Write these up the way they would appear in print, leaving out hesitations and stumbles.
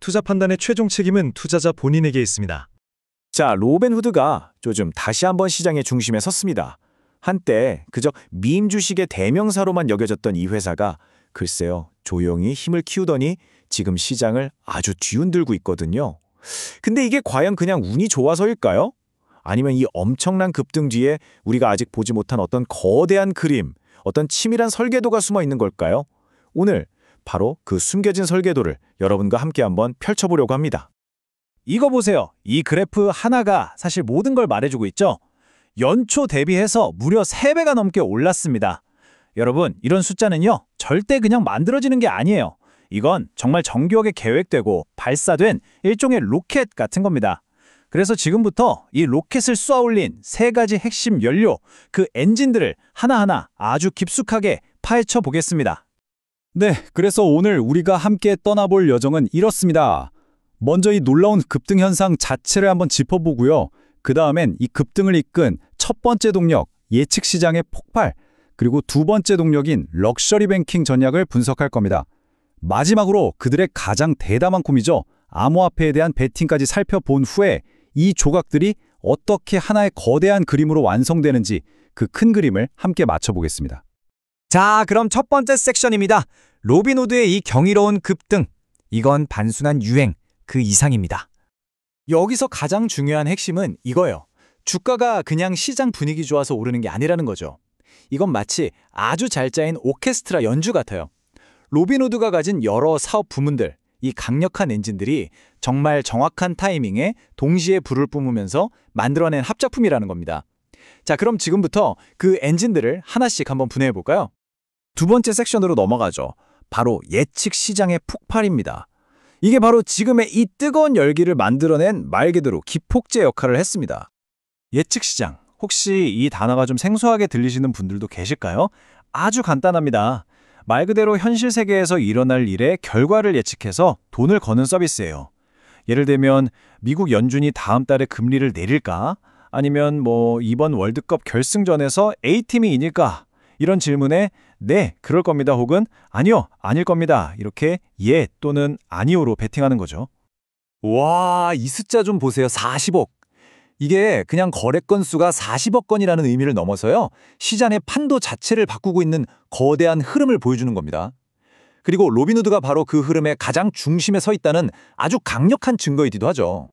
투자 판단의 최종 책임은 투자자 본인에게 있습니다. 자, 로벤후드가 요즘 다시 한번 시장의 중심에 섰습니다. 한때 그저 밈 주식의 대명사로만 여겨졌던 이 회사가 글쎄요, 조용히 힘을 키우더니 지금 시장을 아주 뒤흔들고 있거든요. 근데 이게 과연 그냥 운이 좋아서일까요? 아니면 이 엄청난 급등 뒤에 우리가 아직 보지 못한 어떤 거대한 그림, 어떤 치밀한 설계도가 숨어 있는 걸까요? 오늘 바로 그 숨겨진 설계도를 여러분과 함께 한번 펼쳐보려고 합니다. 이거 보세요. 이 그래프 하나가 사실 모든 걸 말해주고 있죠. 연초 대비해서 무려 3배가 넘게 올랐습니다. 여러분, 이런 숫자는요, 절대 그냥 만들어지는 게 아니에요. 이건 정말 정교하게 계획되고 발사된 일종의 로켓 같은 겁니다. 그래서 지금부터 이 로켓을 쏘아올린 3가지 핵심 연료, 그 엔진들을 하나하나 아주 깊숙하게 파헤쳐 보겠습니다. 네, 그래서 오늘 우리가 함께 떠나볼 여정은 이렇습니다. 먼저 이 놀라운 급등 현상 자체를 한번 짚어보고요. 그 다음엔 이 급등을 이끈 첫 번째 동력, 예측 시장의 폭발, 그리고 두 번째 동력인 럭셔리 뱅킹 전략을 분석할 겁니다. 마지막으로 그들의 가장 대담한 꿈이죠. 암호화폐에 대한 베팅까지 살펴본 후에 이 조각들이 어떻게 하나의 거대한 그림으로 완성되는지 그 큰 그림을 함께 맞춰보겠습니다. 자, 그럼 첫 번째 섹션입니다. 로빈후드의 이 경이로운 급등. 이건 단순한 유행, 그 이상입니다. 여기서 가장 중요한 핵심은 이거예요. 주가가 그냥 시장 분위기 좋아서 오르는 게 아니라는 거죠. 이건 마치 아주 잘 짜인 오케스트라 연주 같아요. 로빈후드가 가진 여러 사업 부문들, 이 강력한 엔진들이 정말 정확한 타이밍에 동시에 불을 뿜으면서 만들어낸 합작품이라는 겁니다. 자, 그럼 지금부터 그 엔진들을 하나씩 한번 분해해 볼까요? 두 번째 섹션으로 넘어가죠. 바로 예측 시장의 폭발입니다. 이게 바로 지금의 이 뜨거운 열기를 만들어낸 말 그대로 기폭제 역할을 했습니다. 예측 시장, 혹시 이 단어가 좀 생소하게 들리시는 분들도 계실까요? 아주 간단합니다. 말 그대로 현실 세계에서 일어날 일의 결과를 예측해서 돈을 거는 서비스예요. 예를 들면 미국 연준이 다음 달에 금리를 내릴까? 아니면 이번 월드컵 결승전에서 A팀이 이길까? 이런 질문에 네, 그럴 겁니다 혹은 아니요, 아닐 겁니다. 이렇게 예 또는 아니오로 베팅하는 거죠. 와, 이 숫자 좀 보세요. 40억. 이게 그냥 거래 건수가 40억 건이라는 의미를 넘어서요. 시장의 판도 자체를 바꾸고 있는 거대한 흐름을 보여주는 겁니다. 그리고 로빈후드가 바로 그 흐름의 가장 중심에 서 있다는 아주 강력한 증거이기도 하죠.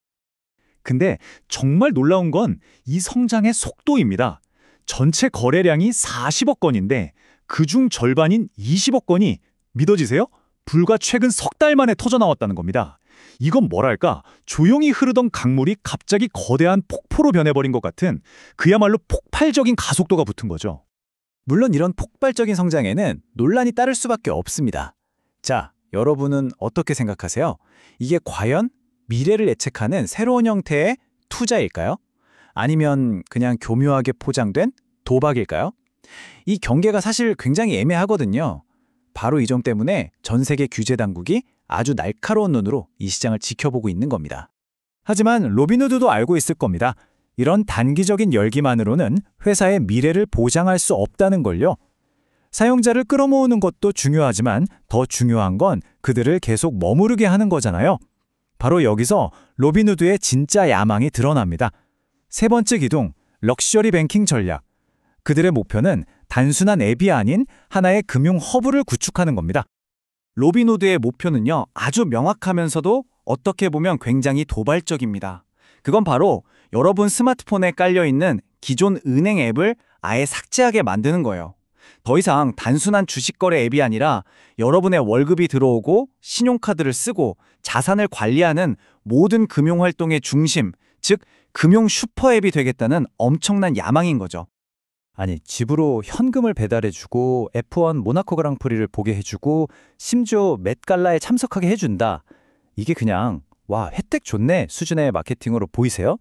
근데 정말 놀라운 건 이 성장의 속도입니다. 전체 거래량이 40억 건인데 그중 절반인 20억 건이 믿어지세요? 불과 최근 석 달 만에 터져나왔다는 겁니다. 이건 뭐랄까, 조용히 흐르던 강물이 갑자기 거대한 폭포로 변해버린 것 같은 그야말로 폭발적인 가속도가 붙은 거죠. 물론 이런 폭발적인 성장에는 논란이 따를 수밖에 없습니다. 자, 여러분은 어떻게 생각하세요? 이게 과연 미래를 예측하는 새로운 형태의 투자일까요? 아니면 그냥 교묘하게 포장된 도박일까요? 이 경계가 사실 굉장히 애매하거든요. 바로 이 점 때문에 전 세계 규제 당국이 아주 날카로운 눈으로 이 시장을 지켜보고 있는 겁니다. 하지만 로빈후드도 알고 있을 겁니다. 이런 단기적인 열기만으로는 회사의 미래를 보장할 수 없다는 걸요. 사용자를 끌어모으는 것도 중요하지만 더 중요한 건 그들을 계속 머무르게 하는 거잖아요. 바로 여기서 로빈후드의 진짜 야망이 드러납니다. 세 번째 기둥, 럭셔리 뱅킹 전략. 그들의 목표는 단순한 앱이 아닌 하나의 금융 허브를 구축하는 겁니다. 로빈후드의 목표는요, 아주 명확하면서도 어떻게 보면 굉장히 도발적입니다. 그건 바로 여러분 스마트폰에 깔려있는 기존 은행 앱을 아예 삭제하게 만드는 거예요. 더 이상 단순한 주식거래 앱이 아니라 여러분의 월급이 들어오고 신용카드를 쓰고 자산을 관리하는 모든 금융활동의 중심, 즉 금융 슈퍼앱이 되겠다는 엄청난 야망인 거죠. 아니, 집으로 현금을 배달해주고 F1 모나코 그랑프리를 보게 해주고 심지어 맷갈라에 참석하게 해준다. 이게 그냥 와, 혜택 좋네 수준의 마케팅으로 보이세요?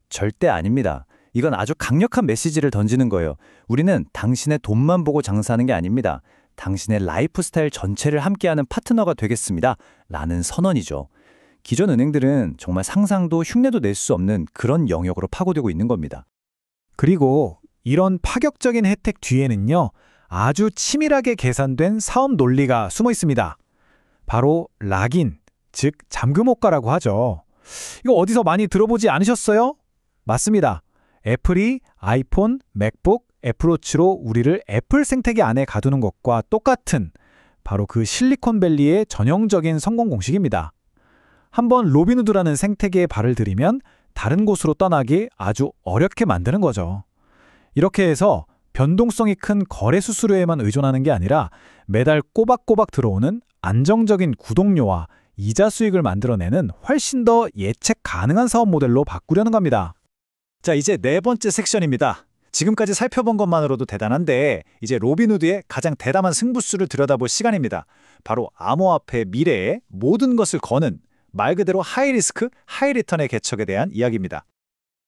절대 아닙니다. 이건 아주 강력한 메시지를 던지는 거예요. 우리는 당신의 돈만 보고 장사하는 게 아닙니다. 당신의 라이프 스타일 전체를 함께하는 파트너가 되겠습니다. 라는 선언이죠. 기존 은행들은 정말 상상도 흉내도 낼 수 없는 그런 영역으로 파고들고 있는 겁니다. 그리고 이런 파격적인 혜택 뒤에는요, 아주 치밀하게 계산된 사업 논리가 숨어 있습니다. 바로 락인, 즉 잠금효과라고 하죠. 이거 어디서 많이 들어보지 않으셨어요? 맞습니다. 애플이 아이폰, 맥북, 애플워치로 우리를 애플 생태계 안에 가두는 것과 똑같은 바로 그 실리콘밸리의 전형적인 성공 공식입니다. 한번 로빈후드라는 생태계에 발을 들이면 다른 곳으로 떠나기 아주 어렵게 만드는 거죠. 이렇게 해서 변동성이 큰 거래 수수료에만 의존하는 게 아니라 매달 꼬박꼬박 들어오는 안정적인 구독료와 이자 수익을 만들어내는 훨씬 더 예측 가능한 사업 모델로 바꾸려는 겁니다. 자, 이제 네 번째 섹션입니다. 지금까지 살펴본 것만으로도 대단한데 이제 로빈후드의 가장 대담한 승부수를 들여다볼 시간입니다. 바로 암호화폐 미래의 모든 것을 거는 말 그대로 하이리스크, 하이리턴의 개척에 대한 이야기입니다.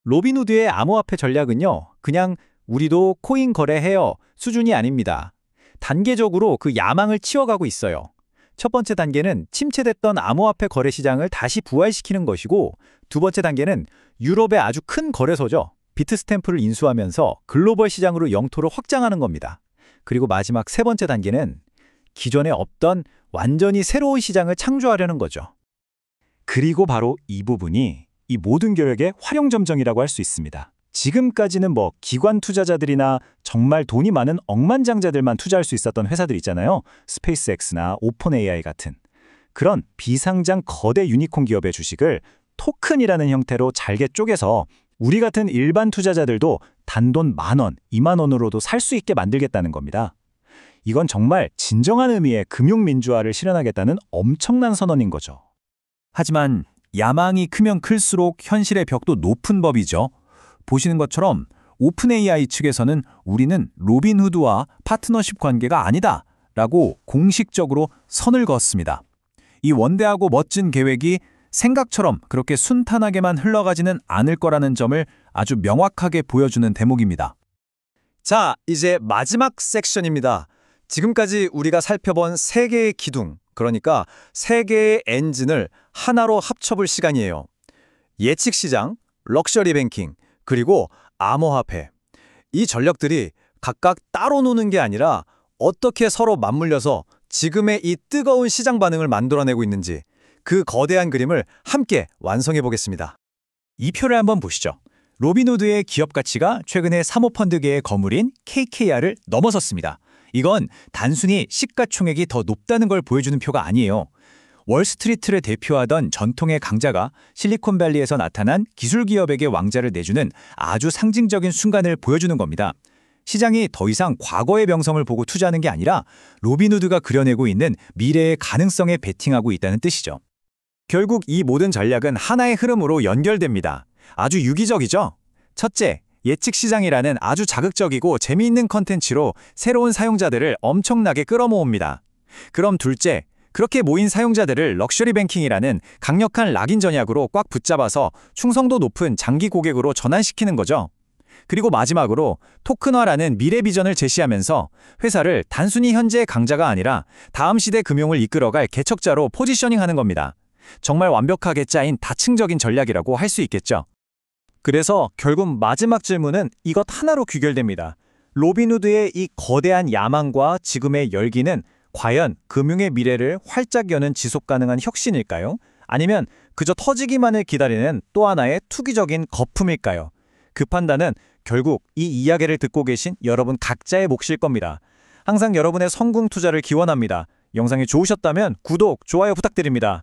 로빈후드의 암호화폐 전략은요, 그냥 우리도 코인 거래해요 수준이 아닙니다. 단계적으로 그 야망을 치워가고 있어요. 첫 번째 단계는 침체됐던 암호화폐 거래 시장을 다시 부활시키는 것이고, 두 번째 단계는 유럽의 아주 큰 거래소죠. 비트스탬프를 인수하면서 글로벌 시장으로 영토를 확장하는 겁니다. 그리고 마지막 세 번째 단계는 기존에 없던 완전히 새로운 시장을 창조하려는 거죠. 그리고 바로 이 부분이 이 모든 교역의 활용점정이라고 할 수 있습니다. 지금까지는 기관 투자자들이나 정말 돈이 많은 억만장자들만 투자할 수 있었던 회사들 있잖아요. 스페이스X나 오픈 AI 같은. 그런 비상장 거대 유니콘 기업의 주식을 토큰이라는 형태로 잘게 쪼개서 우리 같은 일반 투자자들도 단돈 10,000원, 20,000원으로도 살 수 있게 만들겠다는 겁니다. 이건 정말 진정한 의미의 금융민주화를 실현하겠다는 엄청난 선언인 거죠. 하지만 야망이 크면 클수록 현실의 벽도 높은 법이죠. 보시는 것처럼 오픈 AI 측에서는 우리는 로빈후드와 파트너십 관계가 아니다 라고 공식적으로 선을 그었습니다. 이 원대하고 멋진 계획이 생각처럼 그렇게 순탄하게만 흘러가지는 않을 거라는 점을 아주 명확하게 보여주는 대목입니다. 자, 이제 마지막 섹션입니다. 지금까지 우리가 살펴본 세 개의 기둥, 그러니까 세 개의 엔진을 하나로 합쳐볼 시간이에요. 예측시장, 럭셔리 뱅킹, 그리고 암호화폐. 이 전력들이 각각 따로 노는 게 아니라 어떻게 서로 맞물려서 지금의 이 뜨거운 시장 반응을 만들어내고 있는지 그 거대한 그림을 함께 완성해 보겠습니다. 이 표를 한번 보시죠. 로빈후드의 기업 가치가 최근에 사모펀드계의 거물인 KKR을 넘어섰습니다. 이건 단순히 시가총액이 더 높다는 걸 보여주는 표가 아니에요. 월스트리트를 대표하던 전통의 강자가 실리콘밸리에서 나타난 기술기업에게 왕자를 내주는 아주 상징적인 순간을 보여주는 겁니다. 시장이 더 이상 과거의 명성을 보고 투자하는 게 아니라 로빈후드가 그려내고 있는 미래의 가능성에 베팅하고 있다는 뜻이죠. 결국 이 모든 전략은 하나의 흐름으로 연결됩니다. 아주 유기적이죠? 첫째, 예측시장이라는 아주 자극적이고 재미있는 컨텐츠로 새로운 사용자들을 엄청나게 끌어모읍니다. 그럼 둘째, 그렇게 모인 사용자들을 럭셔리 뱅킹이라는 강력한 락인 전략으로 꽉 붙잡아서 충성도 높은 장기 고객으로 전환시키는 거죠. 그리고 마지막으로 토큰화라는 미래 비전을 제시하면서 회사를 단순히 현재의 강자가 아니라 다음 시대 금융을 이끌어갈 개척자로 포지셔닝하는 겁니다. 정말 완벽하게 짜인 다층적인 전략이라고 할 수 있겠죠. 그래서 결국 마지막 질문은 이것 하나로 귀결됩니다. 로빈후드의 이 거대한 야망과 지금의 열기는 과연 금융의 미래를 활짝 여는 지속가능한 혁신일까요? 아니면 그저 터지기만을 기다리는 또 하나의 투기적인 거품일까요? 그 판단은 결국 이 이야기를 듣고 계신 여러분 각자의 몫일 겁니다. 항상 여러분의 성공 투자를 기원합니다. 영상이 좋으셨다면 구독, 좋아요 부탁드립니다.